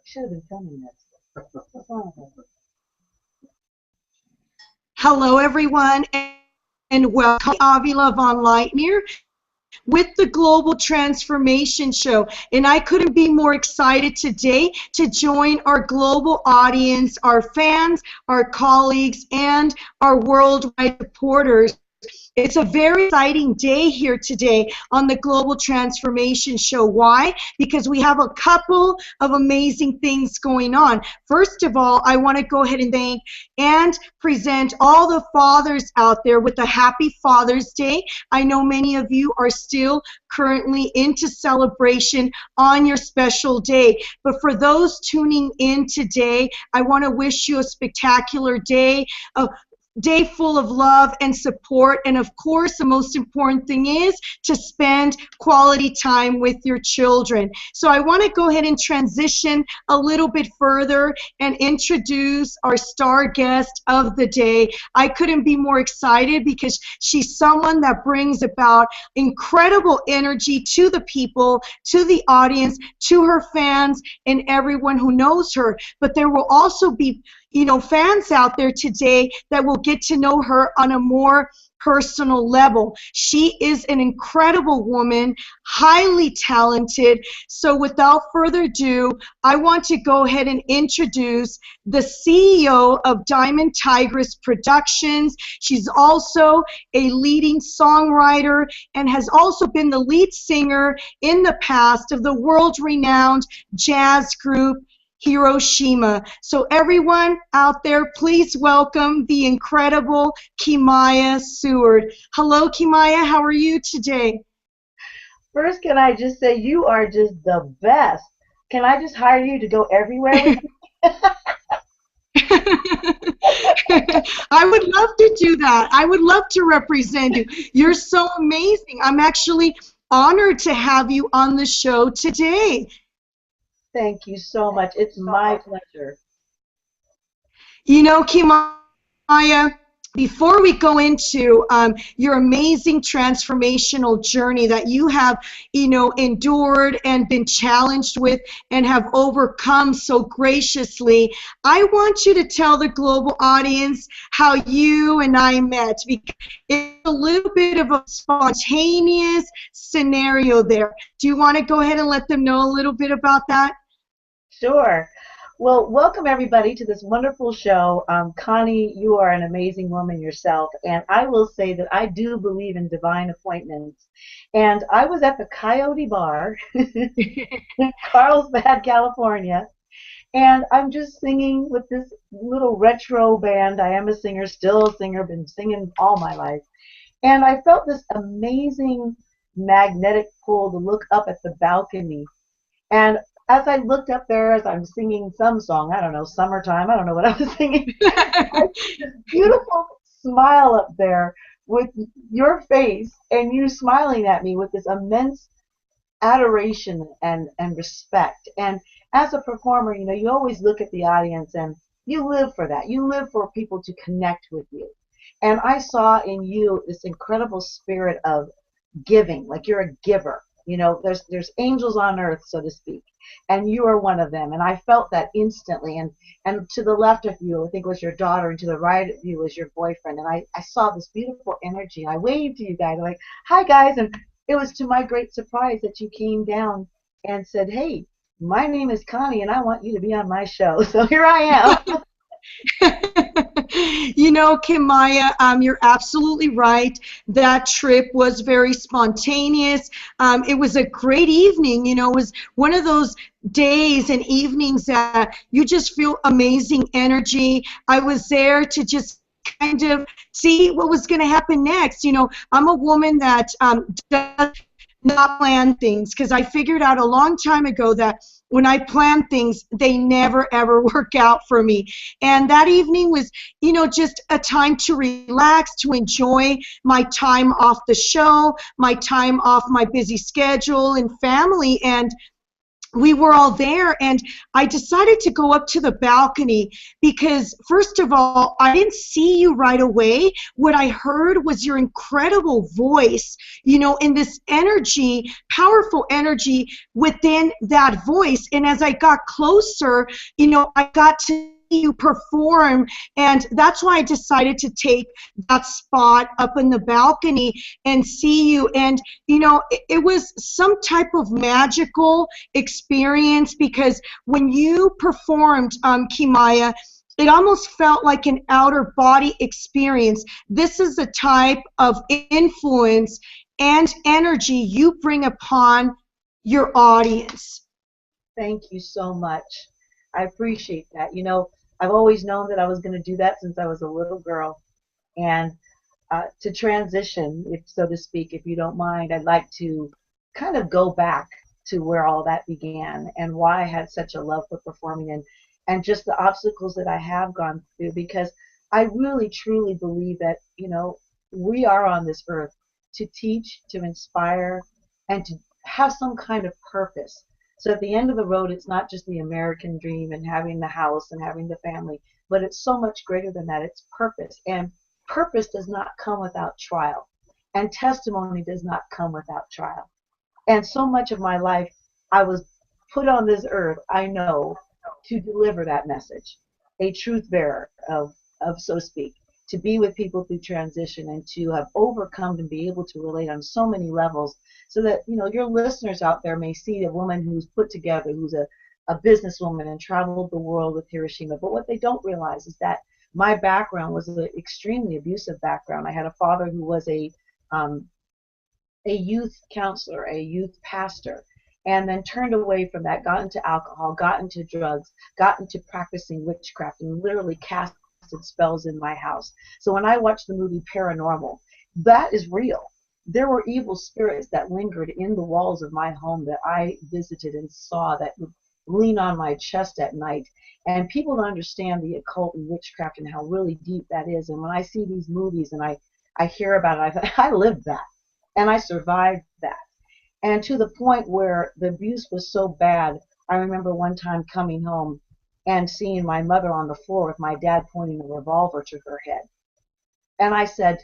Should have been filming this. Hello, everyone, and welcome to Avila-Von Leitner with the Global Transformation Show. And I couldn't be more excited today to join our global audience, our fans, our colleagues, and our worldwide supporters. It's a very exciting day here today on the Global Transformation Show. Why? Because we have a couple of amazing things going on. First of all, I want to go ahead and thank and present all the fathers out there with a happy Father's Day. I know many of you are still currently into celebration on your special day. But for those tuning in today, I want to wish you a spectacular day full of love and support, and of course the most important thing is to spend quality time with your children. So I want to go ahead and transition a little bit further and introduce our star guest of the day. I couldn't be more excited because she's someone that brings about incredible energy to the people, to the audience, to her fans, and everyone who knows her. But there will also be fans out there today that will get to know her on a more personal level. She is an incredible woman, highly talented. So without further ado, I want to go ahead and introduce the CEO of Diamond Tigress Productions. She's also a leading songwriter and has also been the lead singer in the past of the world-renowned jazz group Hiroshima. So everyone out there, please welcome the incredible KIMAYA SEWARD. Hello, KIMAYA. How are you today? First, can I just say you are just the best. Can I just hire you to go everywhere with me? I would love to do that. I would love to represent you. You're so amazing. I'm actually honored to have you on the show today. Thank you so much. It's my pleasure. KIMAYA, before we go into your amazing transformational journey that you have, endured and been challenged with and have overcome so graciously, I want you to tell the global audience how you and I met. Because it's a little bit of a spontaneous scenario there. Do you want to go ahead and let them know a little bit about that? Sure. Well, welcome everybody to this wonderful show. Connie, you are an amazing woman yourself, and I will say that I do believe in divine appointments. And I was at the Coyote Bar in Carlsbad, California, and I'm just singing with this little retro band. I am a singer, still a singer, been singing all my life. And I felt this amazing magnetic pull to look up at the balcony. And as I looked up there, as I'm singing some song, I don't know, summertime, I don't know what I was singing, I see this beautiful smile up there with your face and you smiling at me with this immense adoration and respect. And as a performer, you always look at the audience and you live for that. You live for people to connect with you. And I saw in you this incredible spirit of giving, like you're a giver. There's angels on earth, so to speak, and you are one of them. And I felt that instantly. And to the left of you, I think, was your daughter, and to the right of you was your boyfriend. And I saw this beautiful energy. I waved to you guys, like, hi, guys. And it was to my great surprise that you came down and said, hey, my name is Connie, and I want you to be on my show. So here I am. KIMAYA, you're absolutely right. That trip was very spontaneous. It was a great evening. It was one of those days and evenings that you just feel amazing energy. I was there to just kind of see what was going to happen next. I'm a woman that does not plan things, because I figured out a long time ago that when I plan things, they never ever work out for me. And that evening was, just a time to relax, to enjoy my time off the show, my time off my busy schedule and family. And we were all there, and I decided to go up to the balcony because, first of all, I didn't see you right away. What I heard was your incredible voice, you know, and this energy, powerful energy within that voice. And as I got closer, you know, I got to see you perform, and that's why I decided to take that spot up in the balcony and see you. And you know, it was some type of magical experience, because when you performed KIMAYA, it almost felt like an outer body experience. This is the type of influence and energy you bring upon your audience. Thank you so much. I appreciate that. You know, I've always known that I was going to do that since I was a little girl. And to transition, if so to speak, if you don't mind, I'd like to kind of go back to where all that began and why I had such a love for performing, and just the obstacles that I have gone through, because I really truly believe that, you know, we are on this earth to teach, to inspire, and to have some kind of purpose. So at the end of the road, it's not just the American dream and having the house and having the family, but it's so much greater than that. It's purpose. And purpose does not come without trial. And testimony does not come without trial. And so much of my life, I was put on this earth, I know, to deliver that message, a truth bearer of so to speak, to be with people through transition and to have overcome and be able to relate on so many levels, so that, you know, your listeners out there may see a woman who's put together, who's a businesswoman and traveled the world with Hiroshima. But what they don't realize is that my background was an extremely abusive background. I had a father who was a youth counselor, a youth pastor, and then turned away from that, got into alcohol, got into drugs, got into practicing witchcraft, and literally casted spells in my house. So when I watched the movie Paranormal, that is real. There were evil spirits that lingered in the walls of my home that I visited and saw, that would lean on my chest at night. And people don't understand the occult and witchcraft and how really deep that is. And when I see these movies and I hear about it, I thought, I lived that. And I survived that. And to the point where the abuse was so bad, I remember one time coming home and seeing my mother on the floor with my dad pointing a revolver to her head. And I said,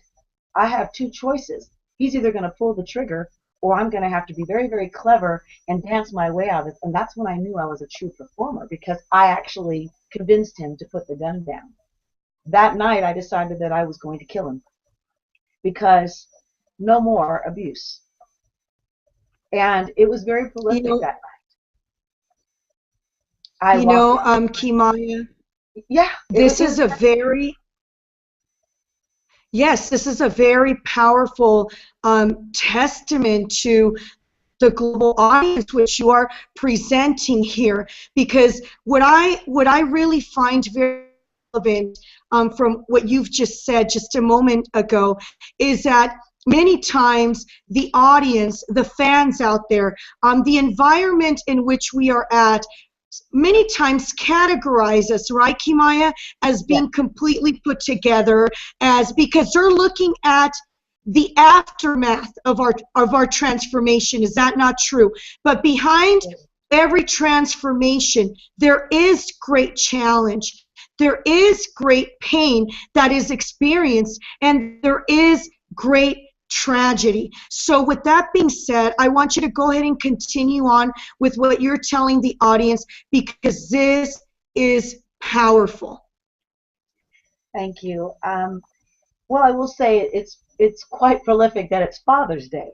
I have two choices. He's either going to pull the trigger, or I'm going to have to be very, very clever and dance my way out of it. And that's when I knew I was a true performer, because I actually convinced him to put the gun down. That night, I decided that I was going to kill him, because no more abuse. And it was very prolific that night. KIMAYA, Yeah, this is a very, yes, this is a very powerful testament to the global audience which you are presenting here, because what I really find very relevant from what you've just said just a moment ago is that many times the audience, the fans out there, the environment in which we are at, many times categorize us, right, KIMAYA, as being completely put together, as because they're looking at the aftermath of our transformation. Is that not true? But behind every transformation, there is great challenge. There is great pain that is experienced, and there is great tragedy. So with that being said, I want you to go ahead and continue on with what you're telling the audience, because this is powerful. Thank you. Well, I will say it's quite prolific that it's Father's Day,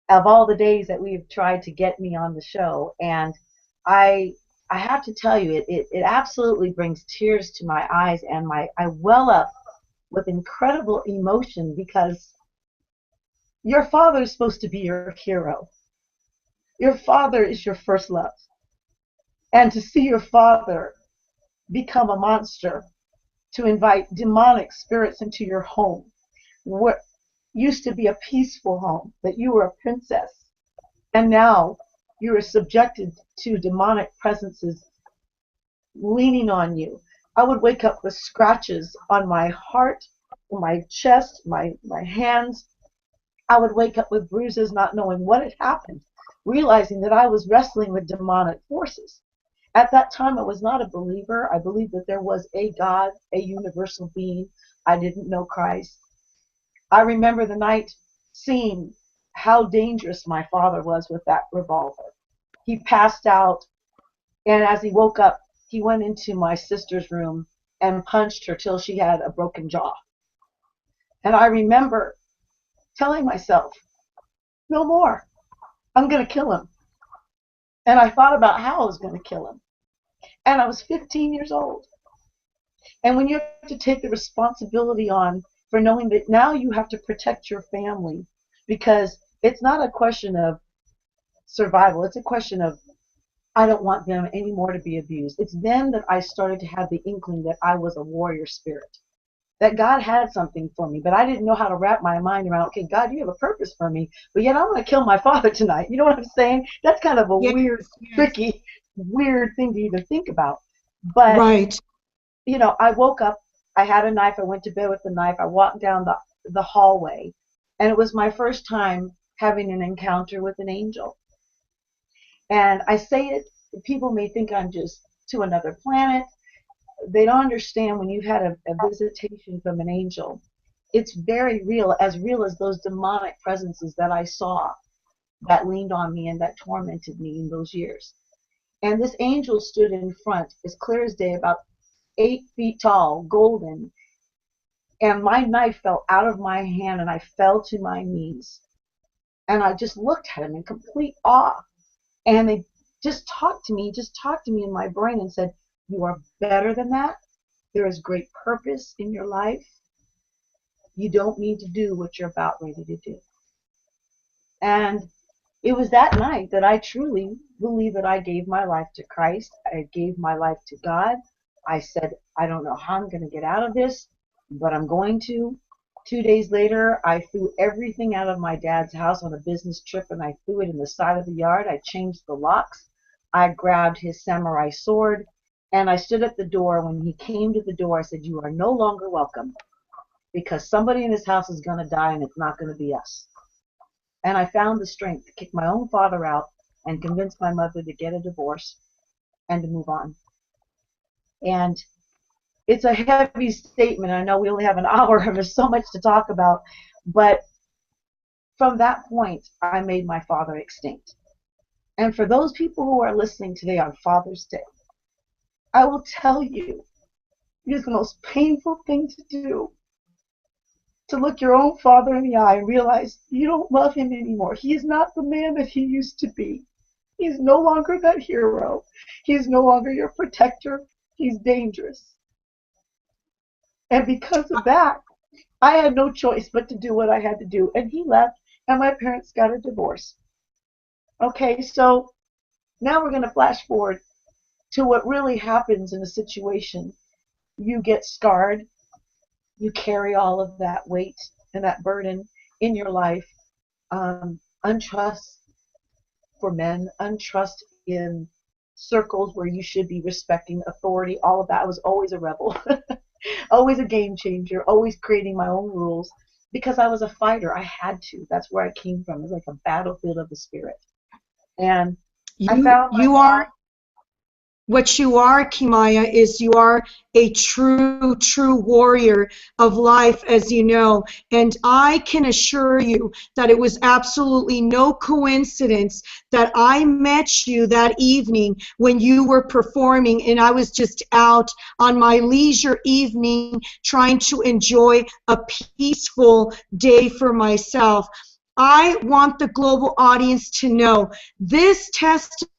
of all the days that we've tried to get me on the show. And I have to tell you, it absolutely brings tears to my eyes, and I well up with incredible emotion, because your father is supposed to be your hero. Your father is your first love. And to see your father become a monster, to invite demonic spirits into your home, what used to be a peaceful home, that you were a princess, and now you are subjected to demonic presences leaning on you. I would wake up with scratches on my heart, my chest, my hands. I would wake up with bruises, not knowing what had happened. realizing that I was wrestling with demonic forces. At that time, I was not a believer. I believed that there was a God, a universal being. I didn't know Christ. I remember the night seeing how dangerous my father was with that revolver. He passed out, and as he woke up, he went into my sister's room and punched her till she had a broken jaw. And I remember telling myself, no more. I'm going to kill him. And I thought about how I was going to kill him. And I was 15 years old. And when you have to take the responsibility on for knowing that now you have to protect your family, because it's not a question of survival, it's a question of I don't want them anymore to be abused. It's then that I started to have the inkling that I was a warrior spirit, that God had something for me, but I didn't know how to wrap my mind around, okay, God, you have a purpose for me, but yet I'm going to kill my father tonight. You know what I'm saying? That's kind of a Yes, weird, yes. tricky, weird thing to even think about. But, Right. you know, I woke up, I had a knife, I went to bed with the knife, I walked down the hallway, and it was my first time having an encounter with an angel. And I say it, people may think I'm just to another planet. They don't understand when you've had a visitation from an angel. It's very real as those demonic presences that I saw that leaned on me and that tormented me in those years. And this angel stood in front, as clear as day, about 8 feet tall, golden, and my knife fell out of my hand and I fell to my knees. And I just looked at him in complete awe. And they just talked to me in my brain and said, you are better than that. There is great purpose in your life. You don't need to do what you're about ready to do. And it was that night that I truly believe that I gave my life to Christ. I gave my life to God. I said, I don't know how I'm going to get out of this, but I'm going to. 2 days later, I threw everything out of my dad's house on a business trip and I threw it in the side of the yard. I changed the locks. I grabbed his samurai sword and I stood at the door. When he came to the door, I said, you are no longer welcome because somebody in this house is going to die and it's not going to be us. And I found the strength to kick my own father out and convince my mother to get a divorce and to move on. And it's a heavy statement. I know we only have an hour and there's so much to talk about, but from that point, I made my father extinct. And for those people who are listening today on Father's Day, I will tell you, it is the most painful thing to do, to look your own father in the eye and realize you don't love him anymore. He is not the man that he used to be. He is no longer that hero. He is no longer your protector. He's dangerous. And because of that, I had no choice but to do what I had to do. And he left, and my parents got a divorce. Okay, so now we're going to flash forward to what really happens in a situation. You get scarred. You carry all of that weight and that burden in your life. Untrust for men, untrust in circles where you should be respecting authority, all of that. I was always a rebel, always a game changer, always creating my own rules because I was a fighter. I had to. That's where I came from. It was like a battlefield of the spirit. And I found You are what you are, KIMAYA, is you are a true warrior of life, as you know. And I can assure you that it was absolutely no coincidence that I met you that evening when you were performing, and I was just out on my leisure evening trying to enjoy a peaceful day for myself. I want the global audience to know this testimony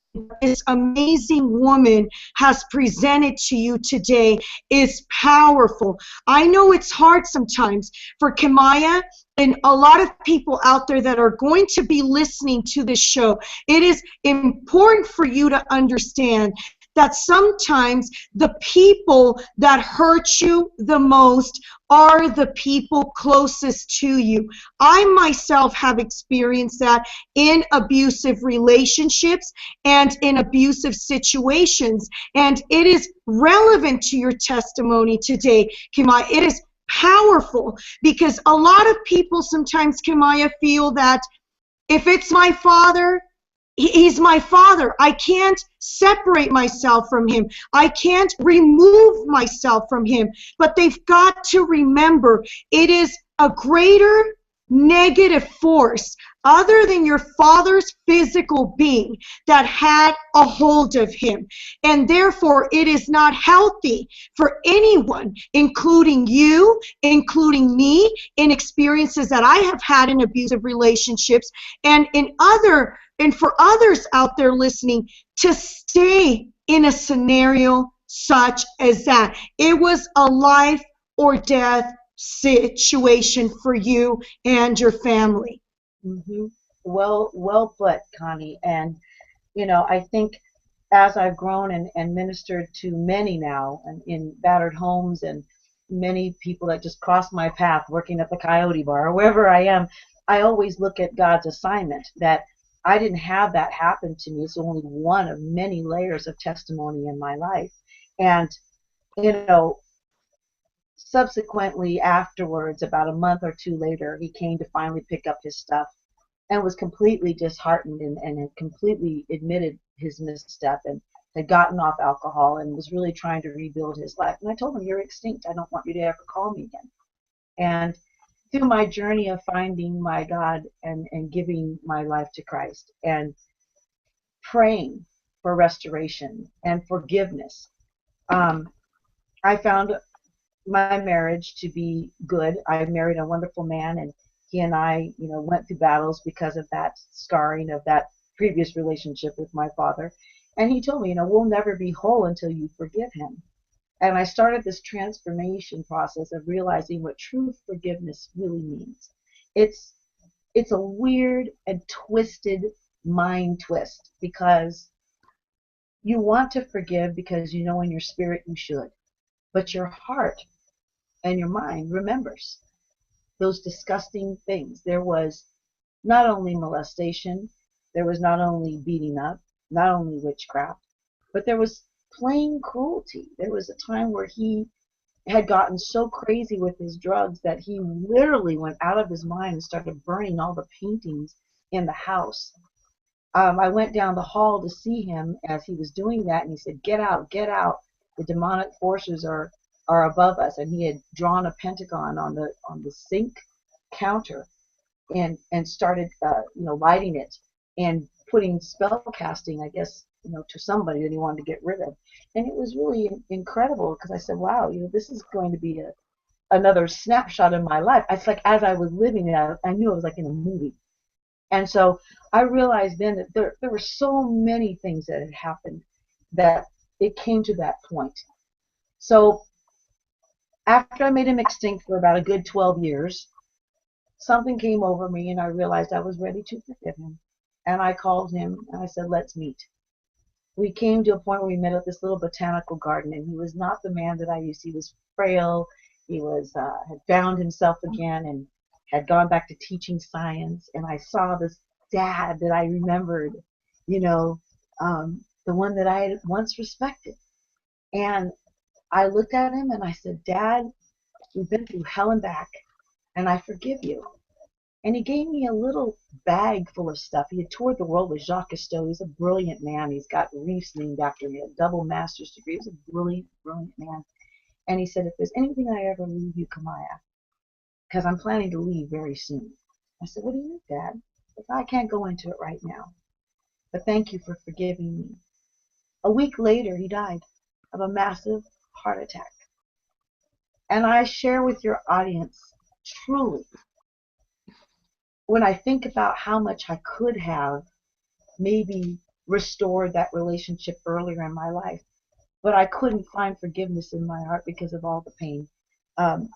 this amazing woman has presented to you today is powerful. I know it's hard sometimes for KIMAYA and a lot of people out there that are going to be listening to this show. It is important for you to understand that sometimes the people that hurt you the most are the people closest to you. I myself have experienced that in abusive relationships and in abusive situations. And it is relevant to your testimony today, KIMAYA. It is powerful because a lot of people sometimes, KIMAYA, feel that if it's my father, He's my father. I can't separate myself from him. I can't remove myself from him. But they've got to remember it is a greater negative force other than your father's physical being that had a hold of him. And therefore, it is not healthy for anyone, including you, including me, in experiences that I have had in abusive relationships and for others out there listening, to stay in a scenario such as that. It was a life or death situation for you and your family. Mm-hmm. Well put, Connie. And I think as I've grown and ministered to many now and in battered homes and many people that just cross my path working at the Coyote Bar or wherever I am, I always look at God's assignment that I didn't have that happen to me. It's only one of many layers of testimony in my life. And, you know, subsequently afterwards, about a month or two later, he came to finally pick up his stuff and was completely disheartened and had completely admitted his misstep and had gotten off alcohol and was really trying to rebuild his life. And I told him, "You're extinct. I don't want you to ever call me again." And through my journey of finding my God and giving my life to Christ and praying for restoration and forgiveness, I found my marriage to be good. I married a wonderful man, and he and I, went through battles because of that scarring of that previous relationship with my father. And he told me, we'll never be whole until you forgive him. And I started this transformation process of realizing what true forgiveness really means. It's it's a weird and twisted mind twist because you want to forgive because you know in your spirit you should, but your heart and your mind remembers those disgusting things. There was not only molestation, there was not only beating up, not only witchcraft, but there was plain cruelty. There was a time where he had gotten so crazy with his drugs that he literally went out of his mind and started burning all the paintings in the house. I went down the hall to see him as he was doing that, and he said, "Get out, get out. The demonic forces are above us." And he had drawn a pentagon on the sink counter and started lighting it and putting spell casting, I guess, to somebody that he wanted to get rid of. And it was really incredible because I said, "Wow, this is going to be another snapshot in my life." It's like as I was living it, I knew it was like in a movie. And so I realized then that there were so many things that had happened that it came to that point. So after I made him extinct for about a good 12 years, something came over me and I realized I was ready to forgive him. And I called him and I said, "Let's meet." We came to a point where we met at this little botanical garden, and he was not the man that I used. He was frail. He was had found himself again and had gone back to teaching science. And I saw this dad that I remembered, the one that I had once respected. And I looked at him and I said, "Dad, we've been through hell and back, and I forgive you." And he gave me a little bag full of stuff. He had toured the world with Jacques Cousteau. He's a brilliant man. He's got reefs named after him. A double master's degree. He's a brilliant, brilliant man. And he said, "If there's anything I ever leave you, KIMAYA, because I'm planning to leave very soon." I said, "What do you mean, Dad?" He said, "I can't go into it right now, but thank you for forgiving me." A week later, he died of a massive heart attack. And I share with your audience, truly, when I think about how much I could have maybe restored that relationship earlier in my life, but I couldn't find forgiveness in my heart because of all the pain. Um,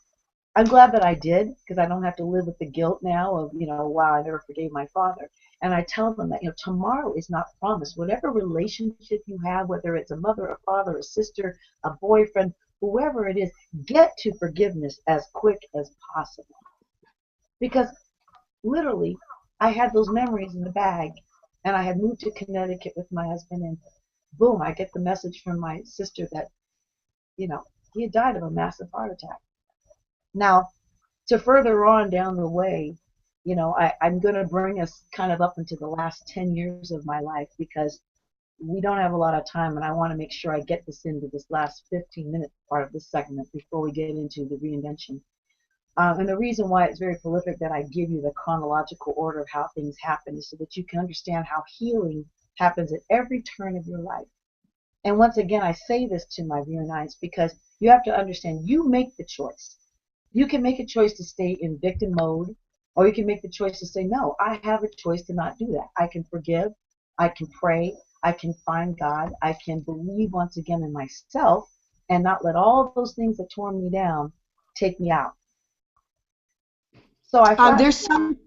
I'm glad that I did because I don't have to live with the guilt now of, wow, I never forgave my father. And I tell them that, tomorrow is not promised. Whatever relationship you have, whether it's a mother, a father, a sister, a boyfriend, whoever it is, get to forgiveness as quick as possible. Because literally, I had those memories in the bag, and I had moved to Connecticut with my husband, and boom, I get the message from my sister that, he had died of a massive heart attack. Now, to further on down the way, I'm going to bring us kind of up into the last 10 years of my life because we don't have a lot of time, and I want to make sure I get this into this last 15-minute part of this segment before we get into the reinvention. And the reason why it's very prolific that I give you the chronological order of how things happen is so that you can understand how healing happens at every turn of your life. And once again, I say this to my viewing audience because you have to understand you make the choice. You can make a choice to stay in victim mode, or you can make the choice to say, no, I have a choice to not do that. I can forgive, I can pray, I can find God, I can believe once again in myself and not let all those things that tore me down take me out. So I flash There's some,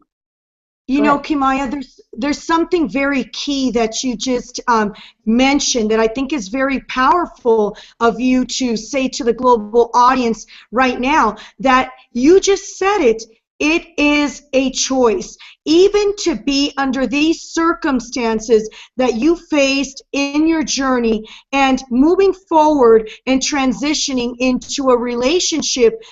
Go ahead. Kimaya, there's something very key that you just mentioned that I think is very powerful of you to say to the global audience right now, that you just said it. It is a choice. Even to be under these circumstances that you faced in your journey and moving forward and transitioning into a relationship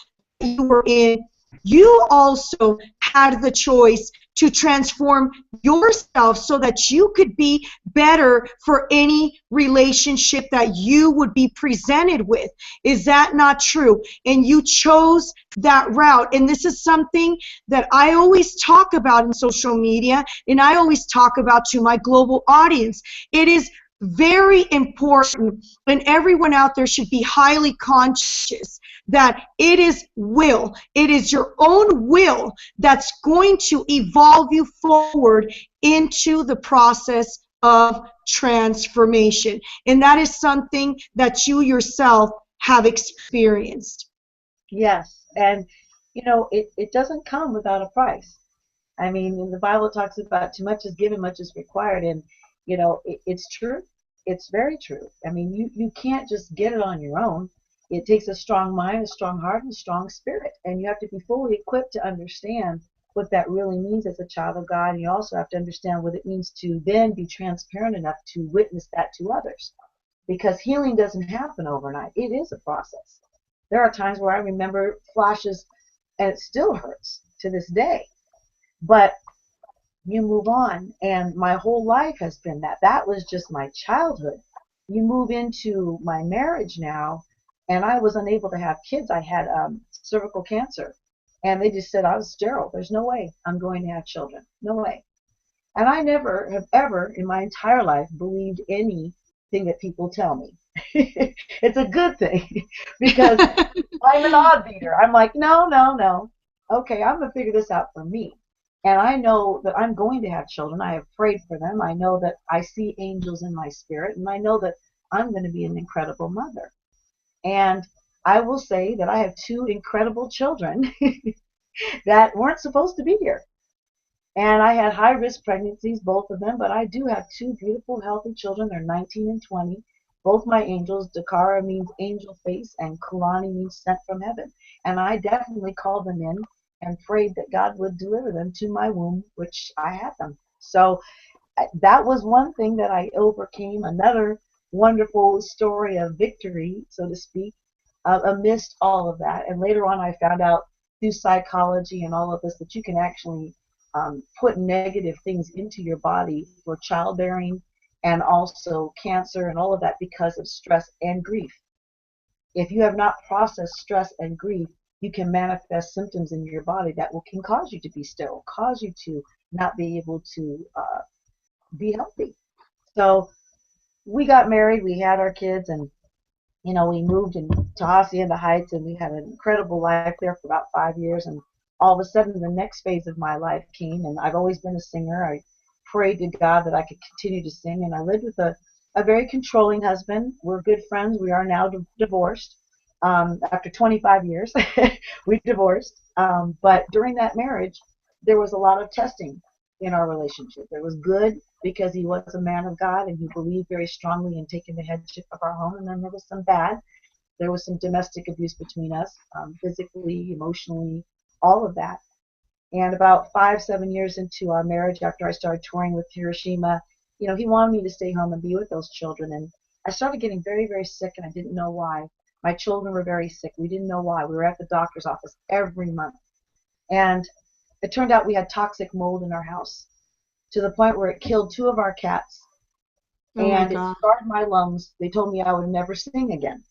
you were in, you also had the choice to transform yourself so that you could be better for any relationship that you would be presented with. Is that not true? And you chose that route. And this is something that I always talk about in social media, and I always talk about to my global audience. It is very important, and everyone out there should be highly conscious that it is will. It is your own will that's going to evolve you forward into the process of transformation. And that is something that you yourself have experienced. Yes, and it doesn't come without a price. I mean, in the Bible it talks about too much is given, much is required, and it's true. It's very true. I mean, you can't just get it on your own. It takes a strong mind, a strong heart, and a strong spirit, and you have to be fully equipped to understand what that really means as a child of God. And you also have to understand what it means to then be transparent enough to witness that to others, because healing doesn't happen overnight. It is a process. There are times where I remember flashes, and it still hurts to this day. But you move on, and my whole life has been that. That was just my childhood. You move into my marriage now, and I was unable to have kids. I had cervical cancer, and they just said I was sterile. There's no way I'm going to have children. No way. And I never have ever in my entire life believed anything that people tell me. It's a good thing because I'm an odd beater. I'm like, no, no, no. Okay, I'm going to figure this out for me. And I know that I'm going to have children. I have prayed for them. I know that I see angels in my spirit, and I know that I'm going to be an incredible mother. And I will say that I have two incredible children that weren't supposed to be here. And I had high risk pregnancies, both of them, but I do have two beautiful, healthy children. They're 19 and 20. Both my angels. Dakara means angel face, and Kalani means sent from heaven. And I definitely called them in and prayed that God would deliver them to my womb, which I had them. So that was one thing that I overcame. Another wonderful story of victory, so to speak, amidst all of that. And later on, I found out through psychology and all of this that you can actually put negative things into your body for childbearing and also cancer and all of that because of stress and grief. If you have not processed stress and grief, you can manifest symptoms in your body that can cause you to be sterile, cause you to not be able to be healthy. So we got married, we had our kids, and we moved to Hacienda Heights, and we had an incredible life there for about 5 years. And all of a sudden, the next phase of my life came, and I've always been a singer. I prayed to God that I could continue to sing, and I lived with a very controlling husband. We're good friends. We are now divorced. After 25 years, we divorced. But during that marriage, there was a lot of testing in our relationship. It was good because he was a man of God and he believed very strongly in taking the headship of our home. And then there was some bad. There was some domestic abuse between us, physically, emotionally, all of that. And about 5, 7 years into our marriage, after I started touring with Hiroshima, he wanted me to stay home and be with those children. And I started getting very, very sick, and I didn't know why. My children were very sick. We didn't know why. We were at the doctor's office every month. And It turned out we had toxic mold in our house to the point where it killed two of our cats Oh my and it God. scarred my lungs. They told me I would never sing again.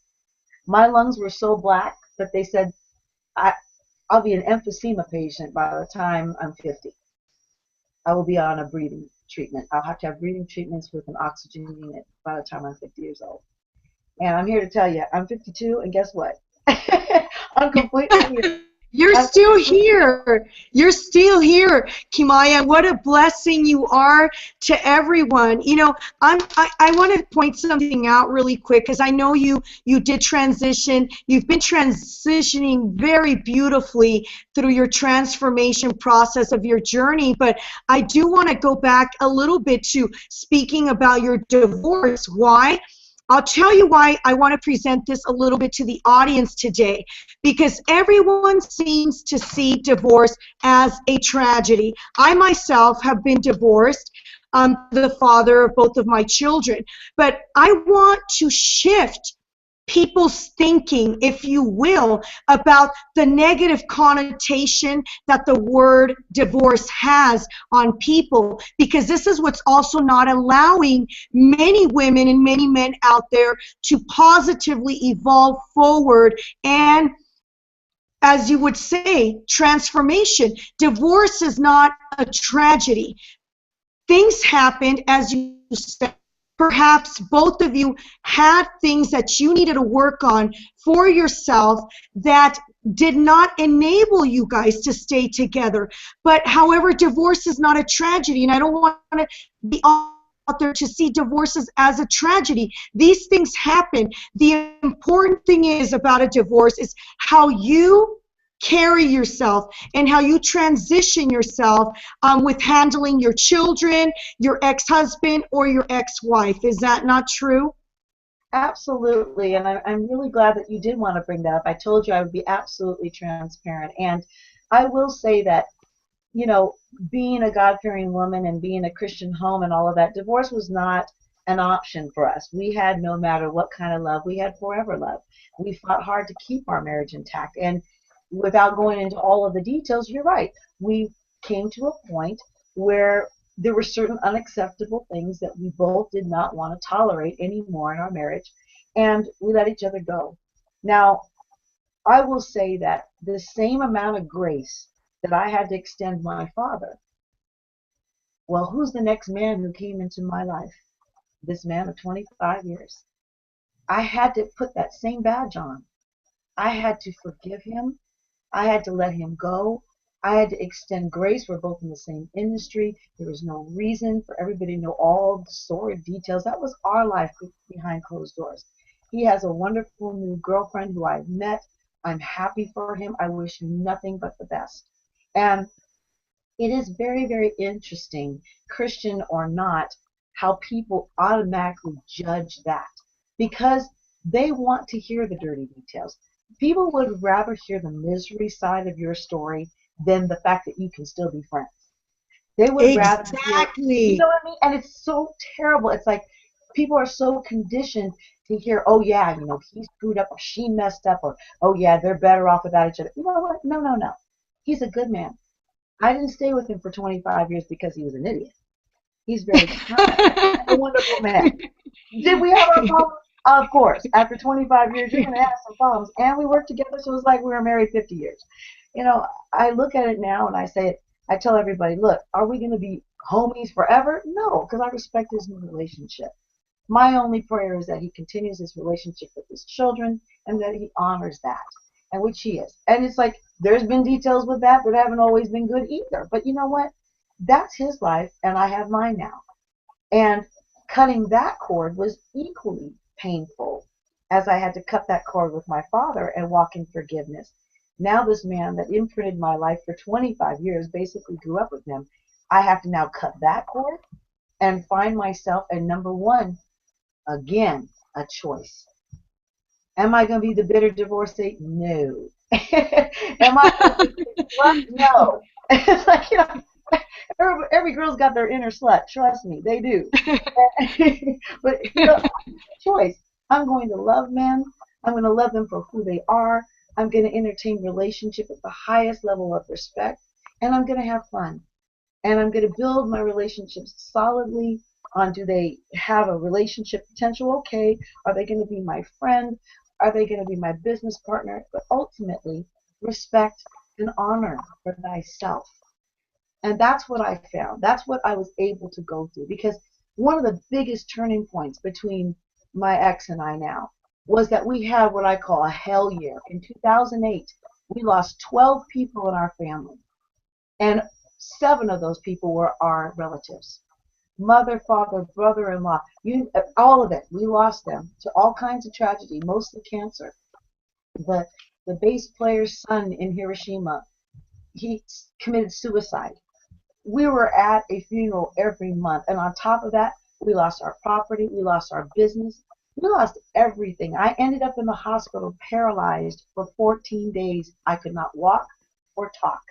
My lungs were so black that they said I, I'll be an emphysema patient by the time I'm 50. I will be on a breathing treatment. I'll have to have breathing treatments with an oxygen unit by the time I'm 50 years old. And I'm here to tell you, I'm 52, and guess what? I'm completely healed. You're I'm still completely healed. here. You're still here, Kimaya. What a blessing you are to everyone. You know, I want to point something out really quick because I know you did transition. You've been transitioning very beautifully through your transformation process of your journey. But I do want to go back a little bit to speaking about your divorce. Why? I'll tell you why I want to present this a little bit to the audience today, because everyone seems to see divorce as a tragedy. I myself have been divorced. I'm the father of both of my children, but I want to shift people's thinking, if you will, about the negative connotation that the word divorce has on people, because this is what's also not allowing many women and many men out there to positively evolve forward and, as you would say, transformation. Divorce is not a tragedy. Things happened, as you said. Perhaps both of you had things that you needed to work on for yourself that did not enable you guys to stay together. But however, divorce is not a tragedy, and I don't want to be out there to see divorces as a tragedy. These things happen. The important thing is about a divorce is how you carry yourself and how you transition yourself with handling your children, your ex-husband, or your ex-wife. Is that not true? Absolutely, and I'm really glad that you did want to bring that up. I told you I would be absolutely transparent, and I will say that, you know, being a God-fearing woman and being a Christian home and all of that, divorce was not an option for us. We had, no matter what kind of love, we had forever love. We fought hard to keep our marriage intact, and without going into all of the details, you're right. We came to a point where there were certain unacceptable things that we both did not want to tolerate anymore in our marriage, and we let each other go. Now, I will say that the same amount of grace that I had to extend my father, well, who's the next man who came into my life? This man of 25 years. I had to put that same badge on. I had to forgive him. I had to let him go. I had to extend grace. We're both in the same industry. There was no reason for everybody to know all the sordid details. That was our life behind closed doors. He has a wonderful new girlfriend who I've met. I'm happy for him. I wish him nothing but the best. And it is very, very interesting, Christian or not, how people automatically judge that because they want to hear the dirty details. People would rather hear the misery side of your story than the fact that you can still be friends. They would rather hear, you know Exactly. what I mean? And it's so terrible. It's like people are so conditioned to hear, oh yeah, you know, he screwed up or she messed up or oh yeah, they're better off without each other. You know what? No, no, no. He's a good man. I didn't stay with him for 25 years because he was an idiot. He's very kind and a wonderful man. Did we have our problems? Of course. After 25 years, you're going to have some problems. And we worked together, so it's like we were married 50 years. You know, I look at it now and I say, I tell everybody, look, are we going to be homies forever? No, because I respect his new relationship. My only prayer is that he continues his relationship with his children and that he honors that, and which he is. And it's like there's been details with that that haven't always been good either. But you know what? That's his life, and I have mine now. And cutting that cord was equally painful as I had to cut that cord with my father and walk in forgiveness. Now, this man that imprinted my life for 25 years, basically grew up with him. I have to now cut that cord and find myself, and number one, again, a choice. Am I going to be the bitter divorcee? No. Am I going to be the slut? No. It's like, you know, every girl's got their inner slut. Trust me, they do. But, you know, choice. I'm going to love men. I'm going to love them for who they are. I'm going to entertain relationship at the highest level of respect. and I'm going to have fun. And I'm going to build my relationships solidly on, do they have a relationship potential? Okay. Are they going to be my friend? Are they going to be my business partner? But ultimately, respect and honor for thyself. And that's what I found. That's what I was able to go through. Because one of the biggest turning points between my ex and I now was that we had what I call a hell year. In 2008, we lost 12 people in our family. And 7 of those people were our relatives. Mother, father, brother-in-law, all of it. We lost them to all kinds of tragedy, mostly cancer. The, the bass player's son in Hiroshima, he committed suicide. We were at a funeral every month. And on top of that, we lost our property, we lost our business, we lost everything. I ended up in the hospital paralyzed for 14 days. I could not walk or talk.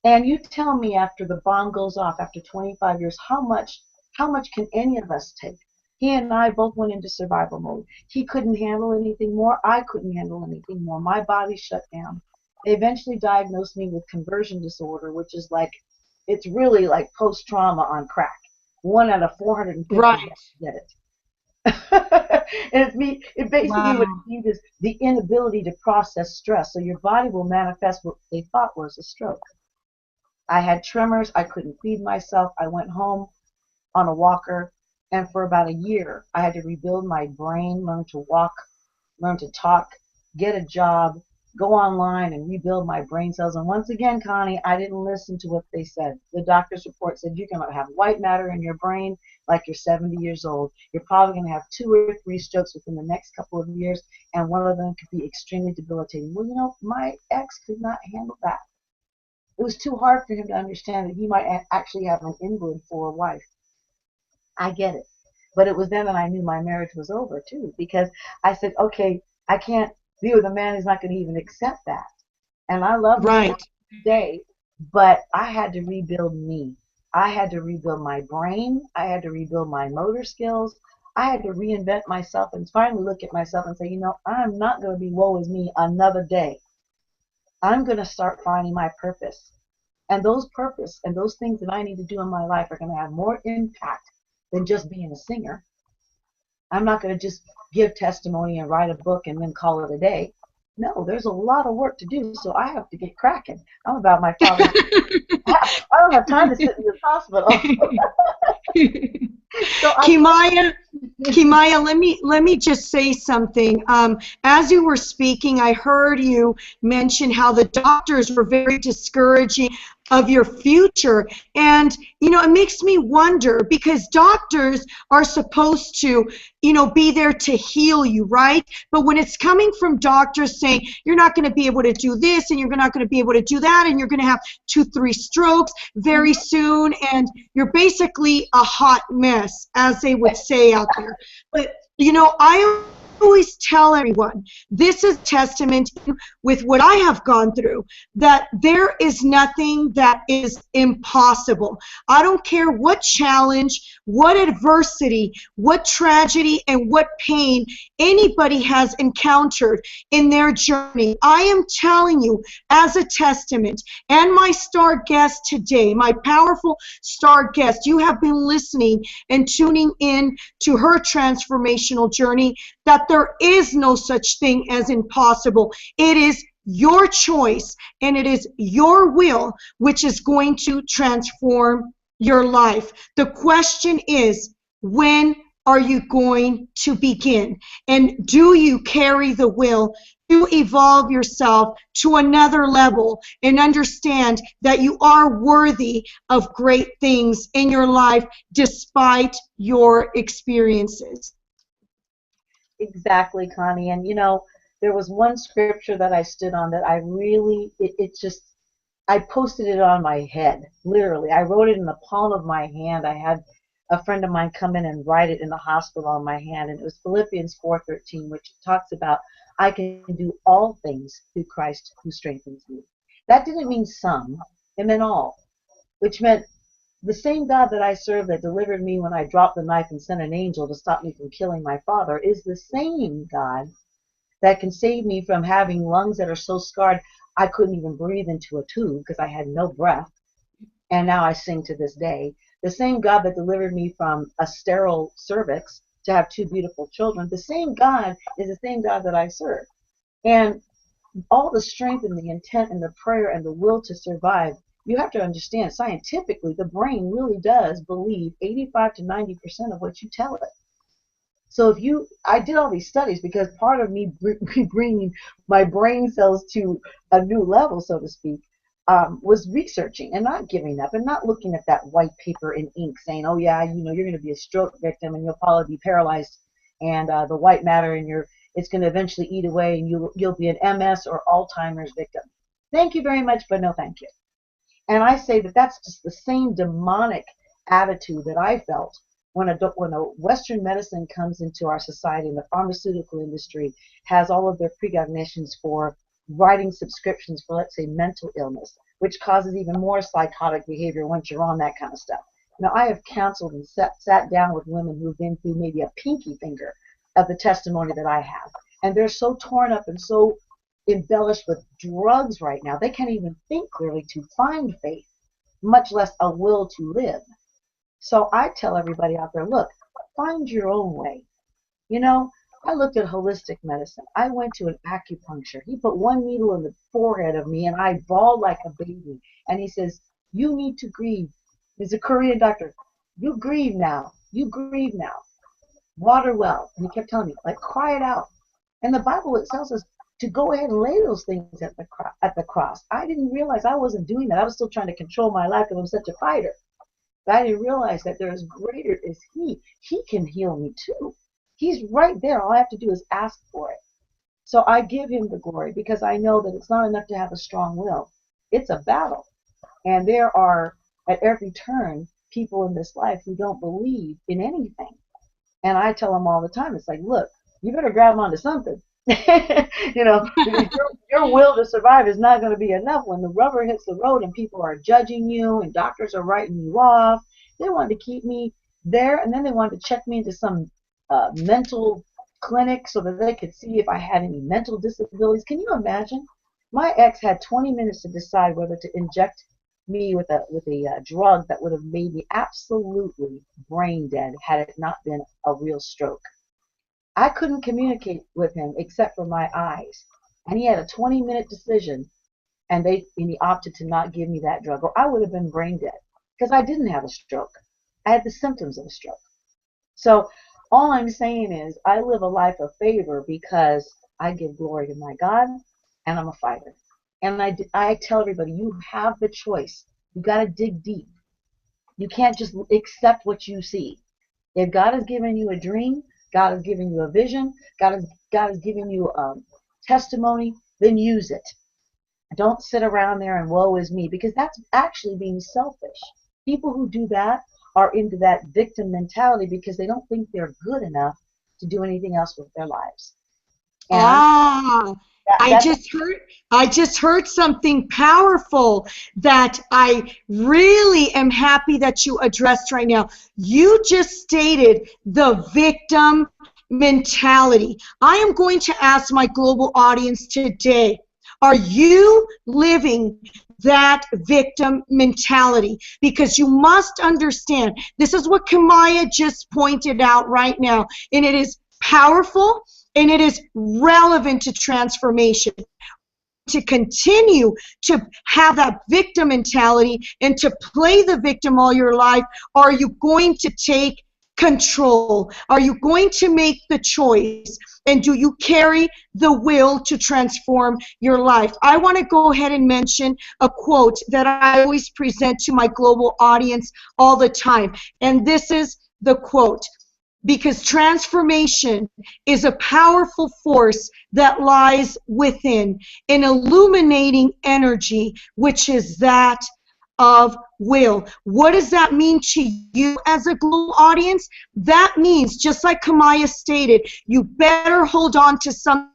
And you tell me, after the bomb goes off, after 25 years, how much can any of us take? He and I both went into survival mode. He couldn't handle anything more. I couldn't handle anything more. My body shut down. They eventually diagnosed me with conversion disorder, which is like, it's really like post-trauma on crack. 1 out of 450 Right. get it. And it basically, what Wow. it means is the inability to process stress. So your body will manifest what they thought was a stroke. I had tremors. I couldn't feed myself. I went home on a walker. And for about a year, I had to rebuild my brain, learn to walk, learn to talk, get a job, go online and rebuild my brain cells. And once again, Connie, I didn't listen to what they said. The doctor's report said you're going to have white matter in your brain like you're 70 years old. You're probably going to have 2 or 3 strokes within the next couple of years, and one of them could be extremely debilitating. Well, my ex could not handle that. It was too hard for him to understand that he might actually have an invalid for a wife. I get it. But it was then that I knew my marriage was over, too, because I said, okay, I can't be with a man who's not going to even accept that. And I love him Right. today, but I had to rebuild me. I had to rebuild my brain. I had to rebuild my motor skills. I had to reinvent myself and finally look at myself and say, I'm not going to be woe is me another day. I'm going to start finding my purpose. And those purpose and those things that I need to do in my life are going to have more impact than just being a singer. I'm not going to just give testimony and write a book and then call it a day. No, there's a lot of work to do, so I have to get cracking. I'm about my father's. I don't have time to sit in this hospital. So KIMAYA, KIMAYA, let me just say something. As you were speaking, I heard you mention how the doctors were very discouraging of your future. And, it makes me wonder, because doctors are supposed to, be there to heal you, right? But when it's coming from doctors saying, you're not going to be able to do this, and you're not going to be able to do that, and you're going to have 2, 3 strokes very soon, and you're basically a hot mess, as they would say out there. But, I always tell everyone, this is testament with what I have gone through, that there is nothing that is impossible. I don't care what challenge, what adversity, what tragedy, and what pain anybody has encountered in their journey. I am telling you, as a testament, and my star guest today, my powerful star guest, you have been listening and tuning in to her transformational journey, that there is no such thing as impossible. It is your choice, and it is your will which is going to transform your life. The question is, when are you going to begin? And do you carry the will to evolve yourself to another level and understand that you are worthy of great things in your life despite your experiences? exactly, Connie. And there was one scripture that I stood on that I really, I posted it on my head, literally. I wrote it in the palm of my hand. I had a friend of mine come in and write it in the hospital on my hand, and it was Philippians 4:13, which talks about, I can do all things through Christ who strengthens me. That didn't mean some, it meant all, which meant the same God that I serve, that delivered me when I dropped the knife and sent an angel to stop me from killing my father, is the same God that can save me from having lungs that are so scarred I couldn't even breathe into a tube because I had no breath. And now I sing to this day. The same God that delivered me from a sterile cervix to have two beautiful children, the same God is the same God that I serve. And all the strength and the intent and the prayer and the will to survive, you have to understand scientifically, the brain really does believe 85 to 90% of what you tell it. So I did all these studies because part of me bringing my brain cells to a new level, so to speak, was researching and not giving up and not looking at that white paper in ink saying, oh yeah, you're going to be a stroke victim and you'll probably be paralyzed and the white matter in it's going to eventually eat away and you'll be an MS or Alzheimer's victim. Thank you very much, but no thank you. And I say that that's just the same demonic attitude that I felt when a Western medicine comes into our society and the pharmaceutical industry has all of their precognitions for writing subscriptions for, let's say, mental illness, which causes even more psychotic behavior once you're on that kind of stuff. Now, I have counseled and sat down with women who've been through maybe a pinky finger of the testimony that I have. And they're so torn up and so embellished with drugs right now, they can't even think clearly to find faith, much less a will to live. So I tell everybody out there, look, find your own way. I looked at holistic medicine. I went to an acupuncture. He put one needle in the forehead of me and I bawled like a baby. And he says, you need to grieve. He's a Korean doctor. You grieve now. You grieve now. Water well. And he kept telling me, like, cry it out. And the Bible, it tells us to go ahead and lay those things at the cross. I didn't realize I wasn't doing that. I was still trying to control my life because I'm such a fighter. But I didn't realize that there is greater is He. He can heal me too. He's right there. All I have to do is ask for it. So I give Him the glory because I know that it's not enough to have a strong will. It's a battle. And there are, at every turn, people in this life who don't believe in anything. And I tell them all the time, it's like, look, you better grab onto something. Because your will to survive is not going to be enough when the rubber hits the road and people are judging you and doctors are writing you off. They wanted to keep me there, and then they wanted to check me into some mental clinic so that they could see if I had any mental disabilities. Can you imagine? My ex had 20 minutes to decide whether to inject me with a drug that would have made me absolutely brain dead had it not been a real stroke. I couldn't communicate with him except for my eyes. And he had a 20-minute decision, and he opted to not give me that drug, or I would have been brain dead because I didn't have a stroke. I had the symptoms of a stroke. So all I'm saying is I live a life of favor because I give glory to my God, and I'm a fighter. And I tell everybody, you have the choice. You got to dig deep. You can't just accept what you see. If God has given you a dream, God has given you a vision, God has given you a testimony, then use it. Don't sit around there and woe is me, because that's actually being selfish. People who do that are into that victim mentality because they don't think they're good enough to do anything else with their lives. And I just heard something powerful that I really am happy that you addressed right now. You just stated the victim mentality. I am going to ask my global audience today, are you living that victim mentality? Because you must understand, this is what KIMAYA just pointed out right now, and it is powerful and it is relevant to transformation. To continue to have that victim mentality and to play the victim all your life, are you going to take control? Are you going to make the choice? And do you carry the will to transform your life? I want to go ahead and mention a quote that I always present to my global audience all the time. And this is the quote: because transformation is a powerful force that lies within, an illuminating energy, which is that of will. What does that mean to you as a global audience? That means, just like KIMAYA stated, you better hold on to something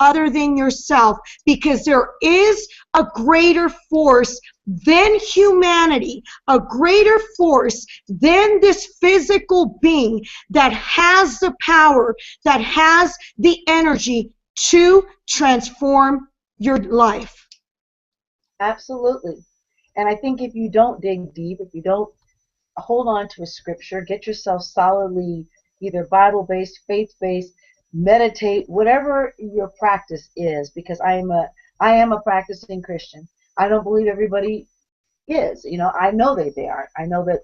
other than yourself, because there is a greater force than humanity, a greater force than this physical being that has the power, that has the energy to transform your life. Absolutely. And I think if you don't dig deep, if you don't hold on to a scripture, get yourself solidly either Bible based, faith based, meditate, whatever your practice is, because I am a practicing Christian. I don't believe everybody is. I know they are. I know that,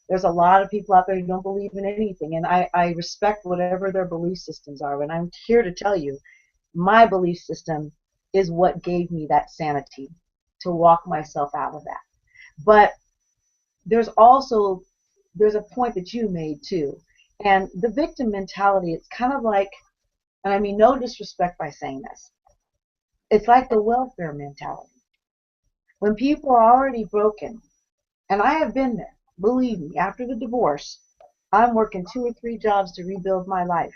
there's a lot of people out there who don't believe in anything, and I respect whatever their belief systems are. And I'm here to tell you, my belief system is what gave me that sanity to walk myself out of that. But there's a point that you made too. And the victim mentality, it's kind of like, and I mean no disrespect by saying this, it's like the welfare mentality. When people are already broken, and I have been there, believe me, after the divorce, I'm working 2 or 3 jobs to rebuild my life.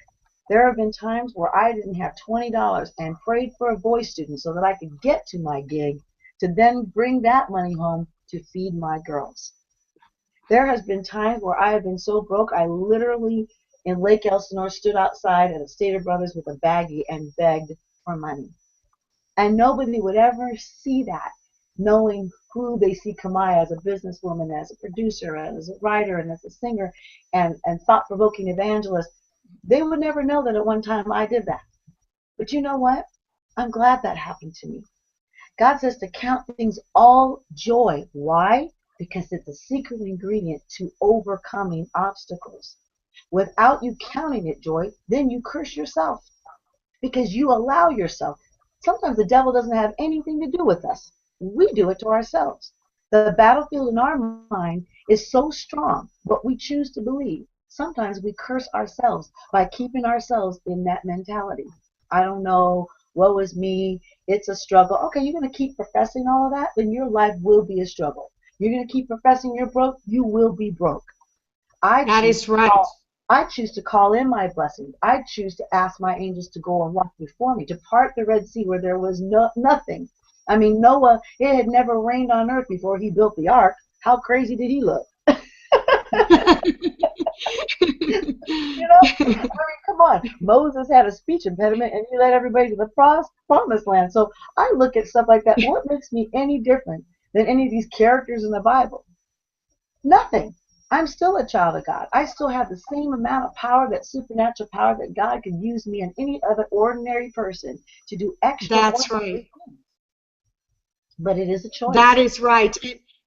There have been times where I didn't have $20 and prayed for a boy student so that I could get to my gig to then bring that money home to feed my girls. There has been times where I have been so broke, I literally in Lake Elsinore stood outside at a Stater Brothers with a baggie and begged for money. And nobody would ever see that, knowing who they see KIMAYA as a businesswoman, as a producer, as a writer, and as a singer, and thought-provoking evangelist. They would never know that at one time I did that. But you know what? I'm glad that happened to me. God says to count things all joy. Why? Because it's a secret ingredient to overcoming obstacles. Without you counting it joy, then you curse yourself because you allow yourself. Sometimes the devil doesn't have anything to do with us. We do it to ourselves. The battlefield in our mind is so strong, what we choose to believe. Sometimes we curse ourselves by keeping ourselves in that mentality. I don't know, woe is me, it's a struggle. Okay, you're going to keep professing all of that, then your life will be a struggle. You're going to keep professing you're broke, you will be broke. I That choose is to right. call, I choose to call in my blessings. I choose to ask my angels to go and walk before me, to part the Red Sea where there was nothing. I mean, Noah, it had never rained on earth before he built the ark. How crazy did he look? I mean, come on. Moses had a speech impediment and he led everybody to the promised land. So I look at stuff like that. What makes me any different than any of these characters in the Bible? Nothing. I'm still a child of God. I still have the same amount of power, that supernatural power that God could use me and any other ordinary person to do That's extraordinary right. things. But it is a That choice. is right.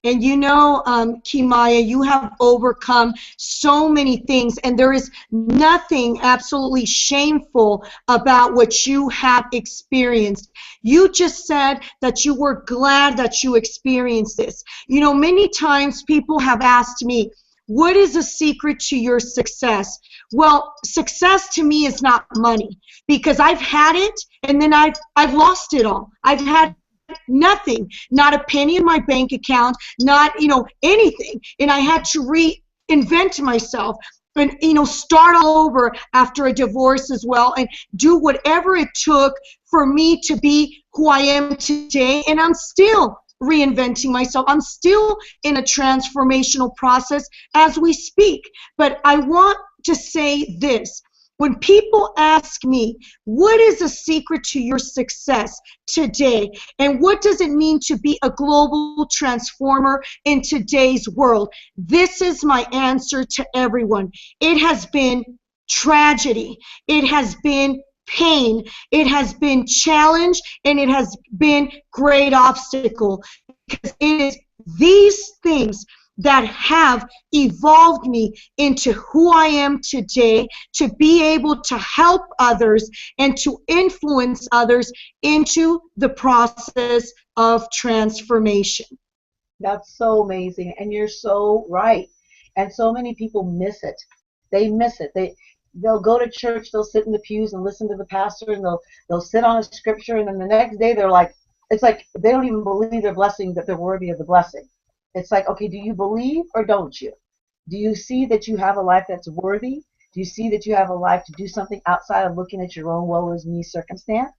And you know, KIMAYA, you have overcome so many things, and there is nothing absolutely shameful about what you have experienced. You just said that you were glad that you experienced this. You know, many times people have asked me, what is the secret to your success? Well, success to me is not money, because I've had it and then I've lost it all. I've had nothing, not a penny in my bank account, not, anything. And I had to reinvent myself and, start all over after a divorce as well and do whatever it took for me to be who I am today. And I'm still reinventing myself. I'm still in a transformational process as we speak. But I want to say this. When people ask me, what is the secret to your success today? And what does it mean to be a global transformer in today's world? This is my answer to everyone. It has been tragedy. It has been pain. It has been challenge, and it has been great obstacle. Because it is these things that have evolved me into who I am today, to be able to help others and to influence others into the process of transformation. That's so amazing. And you're so right. And so many people miss it. They miss it. They'll go to church, they'll sit in the pews and listen to the pastor, and they'll sit on a scripture, and then the next day they're like, it's like they don't even believe their blessing, that they're worthy of the blessing. It's like, okay, do you believe or don't you? Do you see that you have a life that's worthy? Do you see that you have a life to do something outside of looking at your own woe is me circumstance?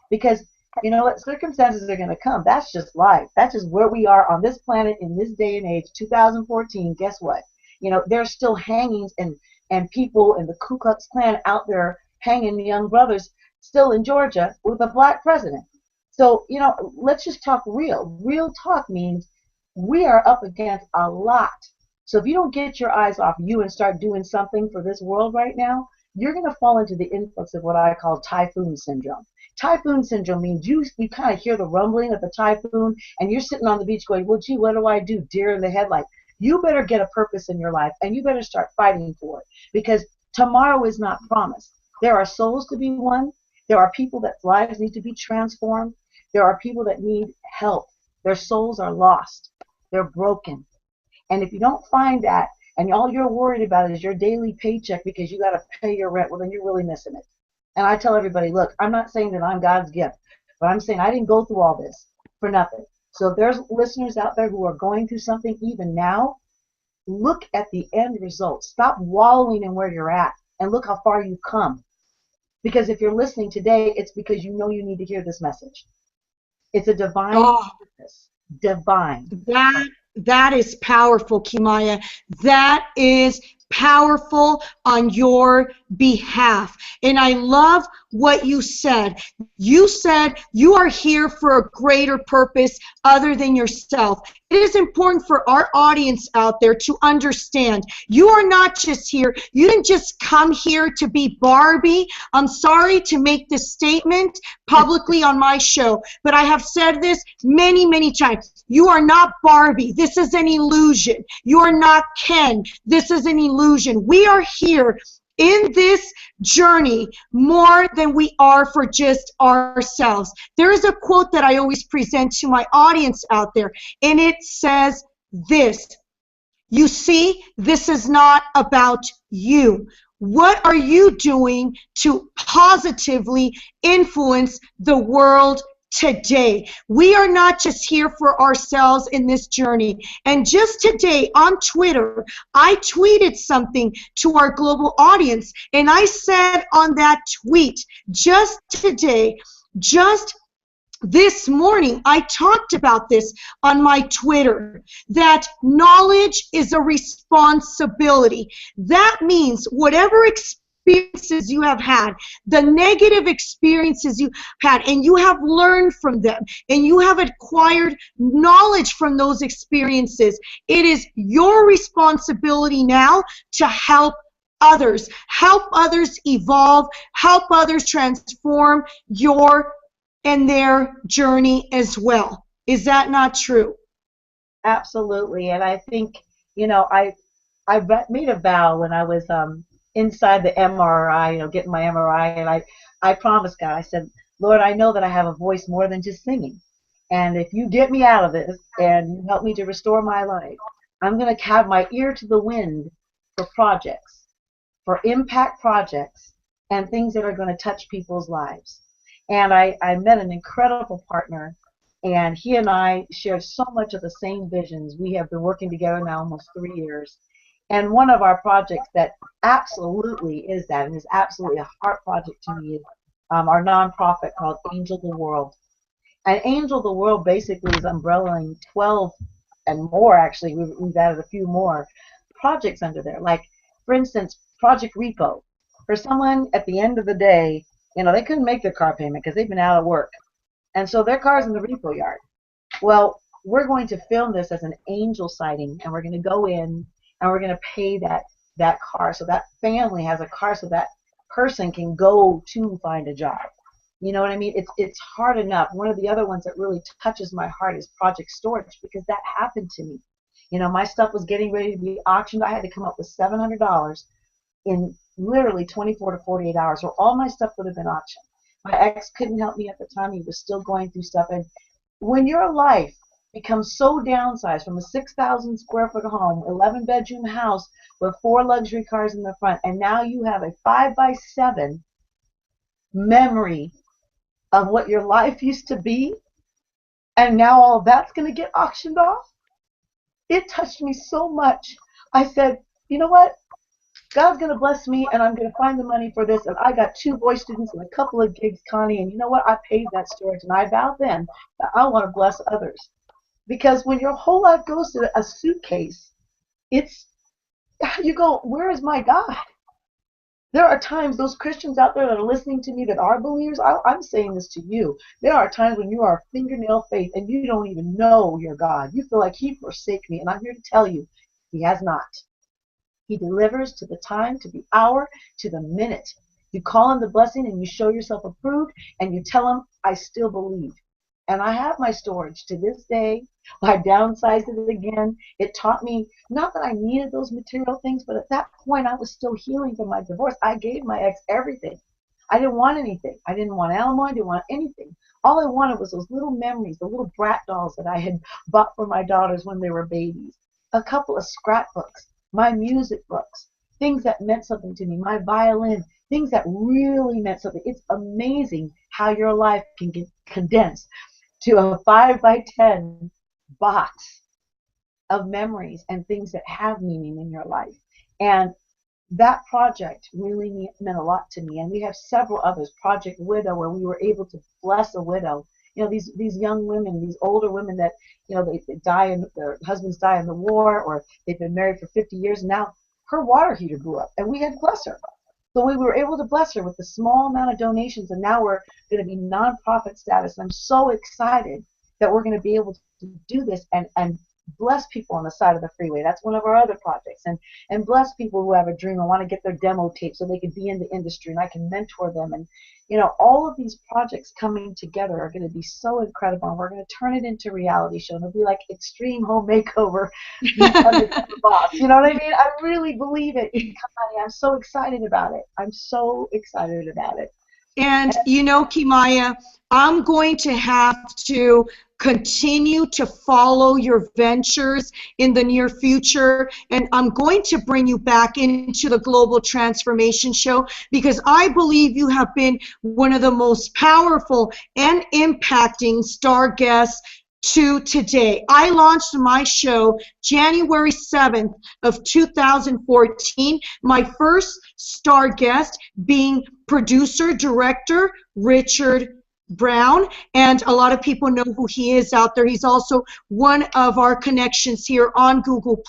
Because you know what? Circumstances are going to come. That's just life. That's just where we are on this planet in this day and age, 2014. Guess what? There's still hangings and people in the Ku Klux Klan out there hanging young brothers still in Georgia with a black president. So, let's just talk real. Real talk means we are up against a lot. So if you don't get your eyes off you and start doing something for this world right now, you're going to fall into the influx of what I call typhoon syndrome. Typhoon syndrome means you kind of hear the rumbling of the typhoon and you're sitting on the beach going, well, gee, what do I do? Deer in the headlight. You better get a purpose in your life and you better start fighting for it because tomorrow is not promised. There are souls to be won. There are people that lives need to be transformed. There are people that need help. Their souls are lost. They're broken. And if you don't find that, and all you're worried about is your daily paycheck because you got to pay your rent, well, then you're really missing it. And I tell everybody, look, I'm not saying that I'm God's gift, but I'm saying I didn't go through all this for nothing. So if there's listeners out there who are going through something even now, look at the end result. Stop wallowing in where you're at and look how far you've come. Because if you're listening today, it's because you know you need to hear this message. It's a divine Oh, purpose. Divine. that is powerful, KIMAYA. That is powerful on your behalf. And I love what you said. You said you are here for a greater purpose other than yourself. It is important for our audience out there to understand you are not just here. You didn't just come here to be Barbie. I'm sorry to make this statement publicly on my show, but I have said this many, many times. You are not Barbie. This is an illusion. You are not Ken. This is an illusion. We are here in this journey more than we are for just ourselves. There is a quote that I always present to my audience out there, and it says this: you see, this is not about you. What are you doing to positively influence the world today? We are not just here for ourselves in this journey. And just today on Twitter, I tweeted something to our global audience, and I said on that tweet just today, just this morning, I talked about this on my Twitter, that knowledge is a responsibility. That means whatever experiences you have had, the negative experiences you had, and you have learned from them, and you have acquired knowledge from those experiences, it is your responsibility now to help others evolve, help others transform and their journey as well. Is that not true? Absolutely. And I think, I made a vow when I was inside the MRI, getting my MRI, and I promised God, I said, Lord, I know that I have a voice more than just singing. And if you get me out of this and you help me to restore my life, I'm going to have my ear to the wind for projects, for impact projects, and things that are going to touch people's lives. And I met an incredible partner, and he and I shared so much of the same visions. We have been working together now almost 3 years. And one of our projects that absolutely is that, and is absolutely a heart project to me, is our nonprofit called Angel the World. And Angel the World basically is umbrellaing 12 and more, actually. We've added a few more projects under there. Like, for instance, Project Repo. For someone at the end of the day, they couldn't make their car payment because they've been out of work. And so their car's in the repo yard. Well, we're going to film this as an angel sighting, and we're going to go in and we're going to pay that car so that family has a car so that person can go to find a job. You know what I mean? It's hard enough. One of the other ones that really touches my heart is Project Storage, because that happened to me. My stuff was getting ready to be auctioned. I had to come up with $700 in literally 24 to 48 hours, or all my stuff would have been auctioned. My ex couldn't help me at the time. He was still going through stuff. And when your life becomes so downsized from a 6,000 square foot home, 11-bedroom house with 4 luxury cars in the front, and now you have a 5x7 memory of what your life used to be, and now all that's going to get auctioned off, it touched me so much. I said, you know what? God's going to bless me, and I'm going to find the money for this. And I got 2 voice students and a couple of gigs, Connie. And you know what? I paid that storage, and I vowed then that I want to bless others. Because when your whole life goes to a suitcase, you go, where is my God? There are times, those Christians out there that are listening to me that are believers, I'm saying this to you. There are times when you are fingernail faith and you don't even know your God. You feel like he forsake me. And I'm here to tell you, he has not. He delivers to the time, to the hour, to the minute. You call him the blessing and you show yourself approved and you tell him, I still believe. And I have my storage to this day. I downsized it again. It taught me not that I needed those material things, but at that point I was still healing from my divorce. I gave my ex everything. I didn't want anything. I didn't want alimony. I didn't want anything. All I wanted was those little memories, the little brat dolls that I had bought for my daughters when they were babies, a couple of scrapbooks, my music books, things that meant something to me, my violin, things that really meant something. It's amazing how your life can get condensed to a 5 by 10 box of memories and things that have meaning in your life. And that project really meant a lot to me. And we have several others. Project Widow, where we were able to bless a widow. You know, these young women, these older women that, you know, they die and their husbands die in the war, or they've been married for 50 years. And now her water heater blew up, and we had to bless her. So we were able to bless her with a small amount of donations, and now we're going to be nonprofit status. I'm so excited that we're going to be able to do this and bless people on the side of the freeway. That's one of our other projects. And bless people who have a dream and want to get their demo tape so they can be in the industry and I can mentor them. And, you know, all of these projects coming together are going to be so incredible. And we're going to turn it into a reality show. And it'll be like Extreme Home Makeover, the boss. You know what I mean? I really believe it, Connie. I'm so excited about it. I'm so excited about it. And you know, KIMAYA, I'm going to have to continue to follow your ventures in the near future, and I'm going to bring you back into the Global Transformation Show because I believe you have been one of the most powerful and impacting star guests to today. I launched my show January 7th of 2014. My first star guest being producer, director Richard Brown, and a lot of people know who he is out there. He's also one of our connections here on Google+.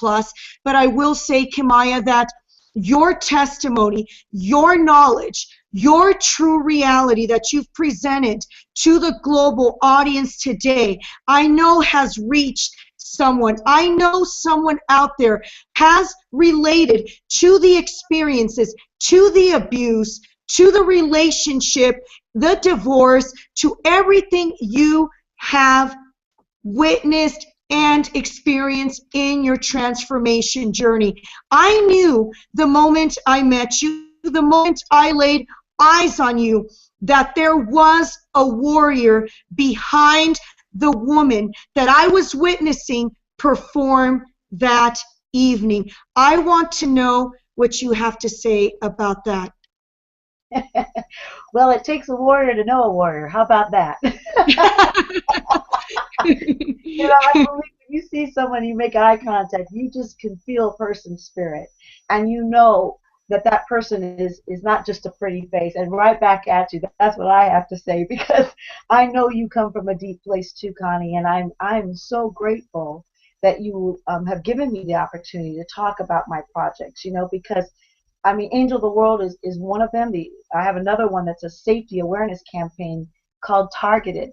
But I will say, KIMAYA, that your testimony, your knowledge, your true reality that you've presented to the global audience today, I know has reached someone. I know someone out there has related to the experiences, to the abuse, to the relationship, the divorce, to everything you have witnessed and experienced in your transformation journey. I knew the moment I met you, the moment I laid eyes on you, that there was a warrior behind the woman that I was witnessing perform that evening. I want to know what you have to say about that. Well, it takes a warrior to know a warrior. How about that? You know, I believe when you see someone, you make eye contact, you just can feel a person's spirit. And you know that that person is not just a pretty face. And right back at you, that's what I have to say, because I know you come from a deep place too, Connie. And I'm so grateful that you have given me the opportunity to talk about my projects, you know, because I mean, Angel of the World is one of them. I have another one that's a safety awareness campaign called Targeted.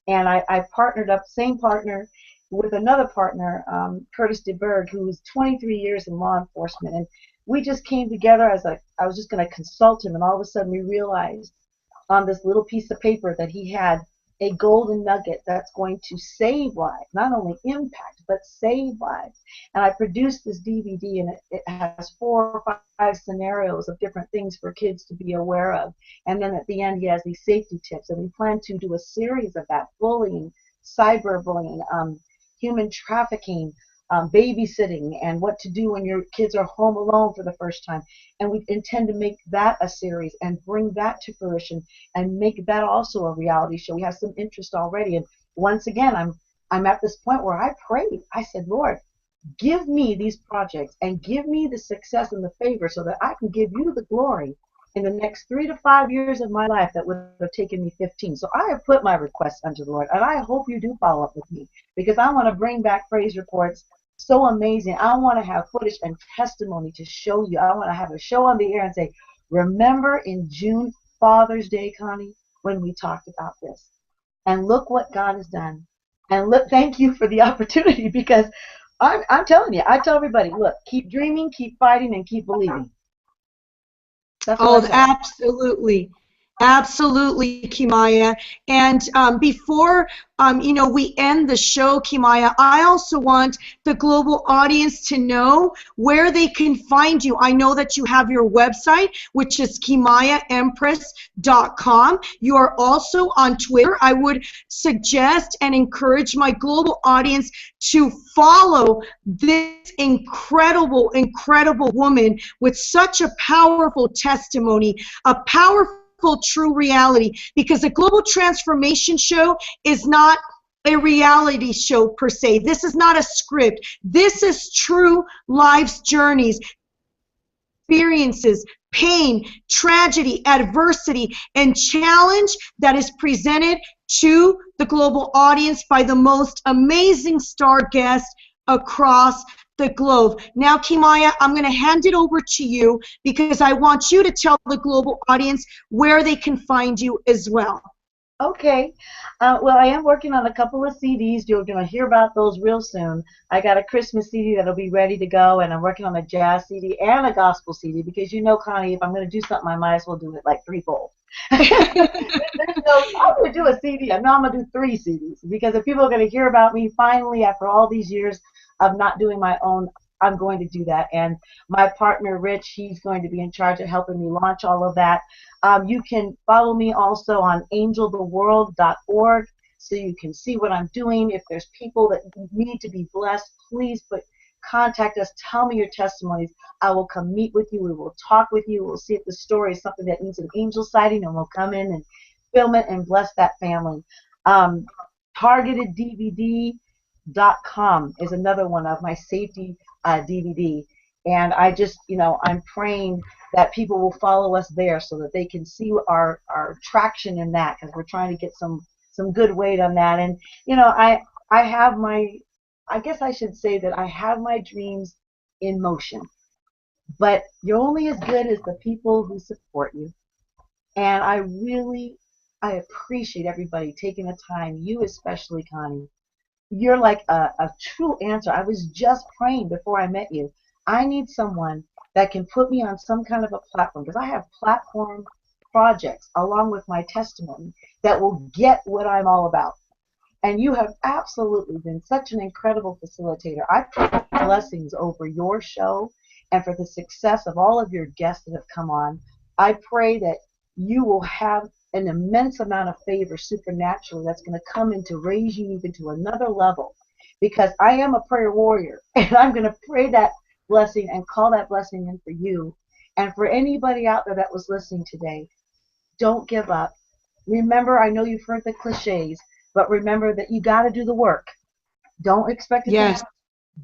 And I partnered up, same partner, with another partner, Curtis DeBerg, who was 23 years in law enforcement. And we just came together as I was just going to consult him. And all of a sudden we realized on this little piece of paper that he had a golden nugget that's going to save lives, not only impact, but save lives. And I produced this DVD, and it has 4 or 5 scenarios of different things for kids to be aware of. And then at the end, he has these safety tips. And we plan to do a series of that: bullying, cyberbullying, human trafficking, babysitting, and what to do when your kids are home alone for the first time. And we intend to make that a series and bring that to fruition and make that also a reality show. We have some interest already. And once again, I'm at this point where I prayed. I said, Lord, give me these projects and give me the success and the favor so that I can give you the glory in the next 3 to 5 years of my life that would have taken me 15. So I have put my request unto the Lord, and I hope you do follow up with me, because I want to bring back praise reports so amazing. I want to have footage and testimony to show you. I want to have a show on the air and say, Remember in June, Father's Day, Connie, when we talked about this. And look what God has done. And look, thank you for the opportunity because I'm telling you, I tell everybody, look, keep dreaming, keep fighting, and keep believing. That's what I Oh, say. absolutely. Absolutely, Kimaya. And before we end the show, Kimaya, I also want the global audience to know where they can find you. I know that you have your website, which is kimayaempress.com. You are also on Twitter. I would suggest and encourage my global audience to follow this incredible, incredible woman with such a powerful testimony, a powerful true reality, because a global transformation show is not a reality show per se. This is not a script. This is true life's journeys, experiences, pain, tragedy, adversity, and challenge that is presented to the global audience by the most amazing star guests across the globe. Now, Kimaya, I'm going to hand it over to you because I want you to tell the global audience where they can find you as well. Okay. Well, I am working on a couple of CDs. You're going to hear about those real soon. I got a Christmas CD that'll be ready to go, and I'm working on a jazz CD and a gospel CD because you know, Connie, if I'm going to do something, I might as well do it like threefold. There's no, I'm going to do a CD. I'm going to do 3 CDs because if people are going to hear about me finally after all these years of not doing my own, I'm going to do that. And my partner, Rich, he's going to be in charge of helping me launch all of that. You can follow me also on angeltheworld.org so you can see what I'm doing. If there's people that need to be blessed, please contact us. Tell me your testimonies. I will come meet with you. We will talk with you. We'll see if the story is something that needs an angel sighting, and we'll come in and film it and bless that family. TargetedDVD.com is another one of my safety DVD. And I just, I'm praying that people will follow us there so that they can see our traction in that, because we're trying to get some good weight on that. And, I have I guess I should say that I have my dreams in motion, but you're only as good as the people who support you. And I appreciate everybody taking the time, you especially, Connie. You're like a true answer. I was just praying before I met you. I need someone that can put me on some kind of a platform, because I have platform projects along with my testimony that will get what I'm all about. And you have absolutely been such an incredible facilitator. I pray blessings over your show and for the success of all of your guests that have come on. I pray that you will have an immense amount of favor supernaturally that's going to come in to raise you even to another level, because I am a prayer warrior, and I'm going to pray that blessing and call that blessing in for you. And for anybody out there that was listening today, don't give up. Remember, I know you've heard the cliches, but remember that you got to do the work. Don't expect it to happen.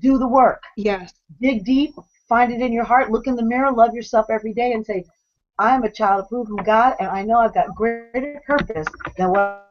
Do the work. Yes. Dig deep, find it in your heart, look in the mirror, love yourself every day, and say, I'm a child approved from God, and I know I've got greater purpose than what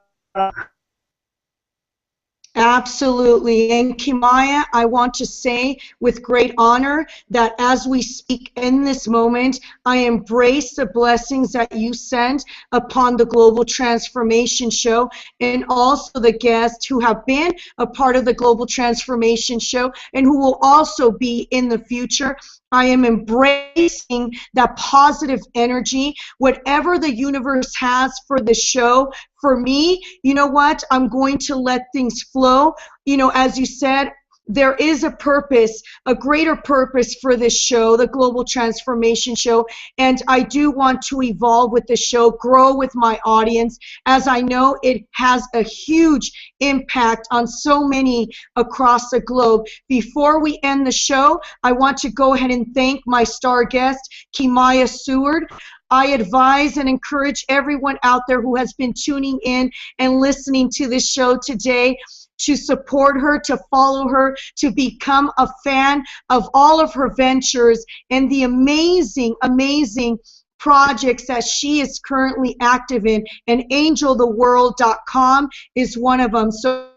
Absolutely. And Kimaya, I want to say with great honor that as we speak in this moment, I embrace the blessings that you send upon the Global Transformation Show, and also the guests who have been a part of the Global Transformation Show and who will also be in the future. I am embracing that positive energy, whatever the universe has for the show. For me, you know what? I'm going to let things flow. As you said, there is a purpose, a greater purpose for this show, the Global Transformation Show, and I do want to evolve with the show, grow with my audience, as I know it has a huge impact on so many across the globe. Before we end the show, I want to go ahead and thank my star guest, KIMAYA SEWARD. I advise and encourage everyone out there who has been tuning in and listening to this show today to support her, to follow her, to become a fan of all of her ventures and the amazing, amazing projects that she is currently active in. And angeltheworld.com is one of them. So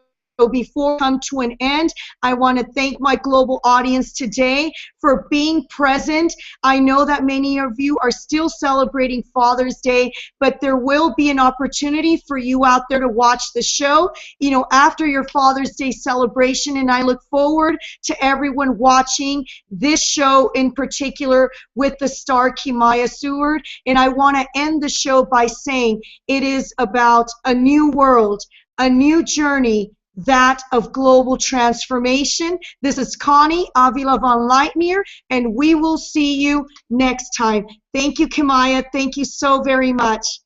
before we come to an end, I want to thank my global audience today for being present. I know that many of you are still celebrating Father's Day, but there will be an opportunity for you out there to watch the show, you know, after your Father's Day celebration. And I look forward to everyone watching this show in particular with the star KIMAYA SEWARD. And I want to end the show by saying it is about a new world, a new journey, that of global transformation. This is Connie, Avila-Von Leitner, and we will see you next time. Thank you, KIMAYA. Thank you so very much.